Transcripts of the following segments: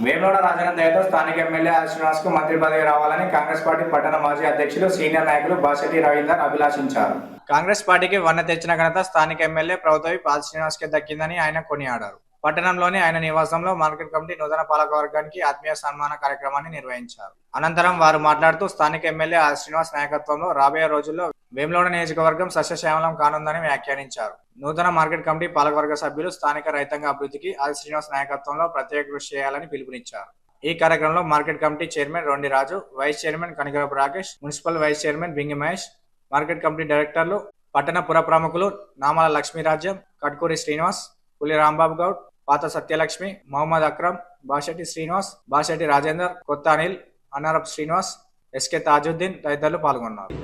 వేములవాడ రాజన్న దయతో స్థానిక MLA or Srinivas కు మంత్రి పదవి రావాలని కాంగ్రెస్ పార్టీ పట్టణ మాజీ అధ్యక్షులు సీనియర్ నాయకులు బాసెట్టి రవీందర్ అభిలాషించారు. కాంగ్రెస్ పార్టీకి వన్నె తెచ్చిన ఘనత స్థానిక ఎమ్మెల్యే ప్రభుత్వ ఆర్ శ్రీనివాస్ కి దక్కిందని ఆయన కొనియాడారు. పట్టణంలోని ఆయన నివాసంలో మార్కెట్ కమిటీ నూతన పాలకవర్గానికి ఆత్మీయ సన్మాన కార్యక్రమాన్ని నిర్వహించారు. అనంతరం వారు మాట్లాడుతూ స్థానిక ఎమ్మెల్యే ఆర్ శ్రీనివాస్ నాయకత్వంలో రాబోయే రోజుల్లో వేములవాడ నియోజకవర్గం సస్యశ్యామలం కానుందని వ్యాఖ్యానించారు. నూతన మార్కెట్ కమిటీ పాలకవర్గ సభ్యులు స్థానిక రైతాంగ అభివృద్ధికి ఆర్ శ్రీనివాస్ నాయకత్వంలో ప్రత్యేక కృషి చేయాలని పిలుపునిచ్చారు. ఈ కార్యక్రమంలో market committee chairman Rondi Raju, vice chairman Kanigarapu Rakesh, municipal vice chairman Bingi Mahesh, market committee డైరెక్టర్లు పట్టణ పుర ప్రముఖులు నామాల లక్ష్మీరాజ్యం, కట్కూరి శ్రీనివాస్, పులి రాంబాబు గౌడ్, పాత సత్యలక్ష్మి, మహమ్మద్ అక్రమ్, బాషెట్టి శ్రీనివాస్, బాషెట్టి రాజేందర్, కొత్త అనిల్, అన్నారపు శ్రీనివాస్, ఎస్కే తాజుద్దీన్ తదితరులు పాల్గొన్నారు.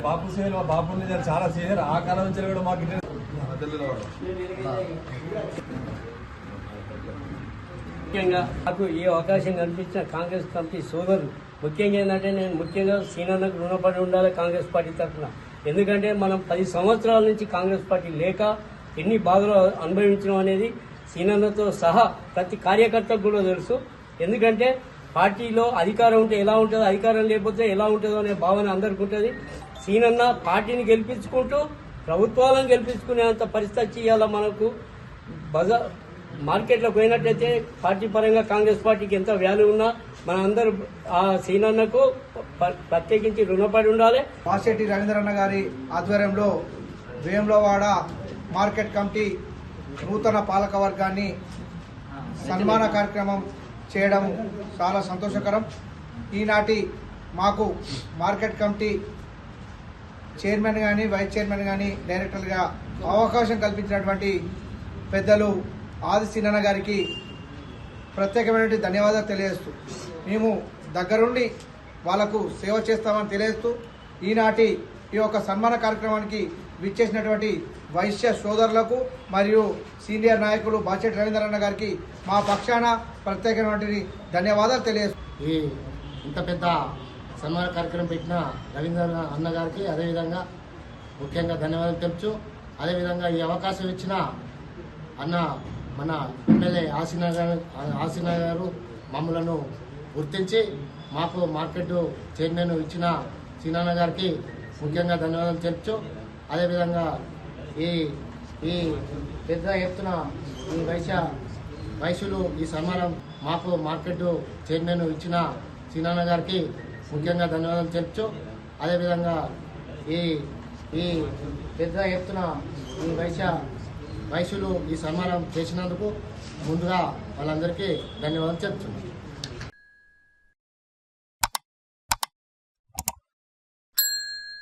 బాపు సేవలు బాపు చాలా సీనియర్ ఆ కాలం నుంచి కూడా మాకు ముఖ్యంగా నాకు ఈ అవకాశం కల్పించిన కాంగ్రెస్ కమిటీ సోదరులు ముఖ్యంగా ఏంటంటే నేను ముఖ్యంగా సీనియర్లకు రుణపడి ఉండాలి కాంగ్రెస్ పార్టీ తరఫున. ఎందుకంటే మనం 10 సంవత్సరాల నుంచి కాంగ్రెస్ పార్టీ లేక ఎన్ని బాధలు అనుభవించడం అనేది సీనియర్లతో సహా ప్రతి కార్యకర్తకు కూడా తెలుసు. ఎందుకంటే పార్టీలో అధికారం ఉంటే ఎలా ఉంటుందో, అధికారం లేకపోతే ఎలా ఉంటుందో అనే భావన అందరికీ ఉంటుంది. సీనన్న పార్టీని గెలిపించుకుంటూ ప్రభుత్వాలను గెలిపించుకునేంత పరిస్థితి ఇవాళ మనకు మార్కెట్లో పోయినట్లయితే పార్టీ పరంగా కాంగ్రెస్ పార్టీకి ఎంత వాల్యూ ఉన్నా మనందరూ ఆ సీనన్నకు ప్రత్యేకించి రుణపడి ఉండాలి. బాసెట్టి రవీంద్రన్న గారి ఆధ్వర్యంలో వేములవాడ మార్కెట్ కమిటీ నూతన పాలక వర్గాన్ని సన్మాన కార్యక్రమం చేయడం చాలా సంతోషకరం. ఈనాటి మాకు మార్కెట్ కమిటీ చైర్మన్ కానీ, వైస్ చైర్మన్ కానీ, డైరెక్టర్గా అవకాశం కల్పించినటువంటి పెద్దలు ఆది సీనన్న గారికి ప్రత్యేకమైనటువంటి ధన్యవాదాలు తెలియజేస్తూ, మేము దగ్గరుండి వాళ్లకు సేవ చేస్తామని తెలియజేస్తూ, ఈనాటి ఈ యొక్క సన్మాన కార్యక్రమానికి విచ్చేసినటువంటి వైశ్య సోదరులకు మరియు సీనియర్ నాయకులు బాచెట్టి రవీంద్రన్న గారికి మా పక్షాన ప్రత్యేకమైనటువంటి ధన్యవాదాలు తెలియజేస్తూ, ఈ ఇంత పెద్ద సన్మాన కార్యక్రమం పెట్టిన రవీంద్ర అన్న గారికి అదేవిధంగా ముఖ్యంగా ధన్యవాదాలు తెలుపుతూ, అదేవిధంగా ఈ అవకాశం ఇచ్చిన అన్న మన ఎమ్మెల్యే ఆసీనా గారు మమ్మలను గుర్తించి మాకు మార్కెట్ చైర్మన్ ఇచ్చిన సీనన్న గారికి ముఖ్యంగా ధన్యవాదాలు తెలుపుతూ, అదేవిధంగా ఈ పెద్ద ఎత్తున ఈ వయసులు ఈ సన్మానం మాకు మార్కెట్ చైర్మన్ ఇచ్చిన సీనన్న గారికి ముఖ్యంగా ధన్యవాదాలు తెలుపుతూ, అదేవిధంగా ఈ పెద్ద ఎత్తున ఈ వయసులు ఈ సన్మానం చేసినందుకు ముందుగా వాళ్ళందరికీ ధన్యవాదాలు చెప్తున్నాను.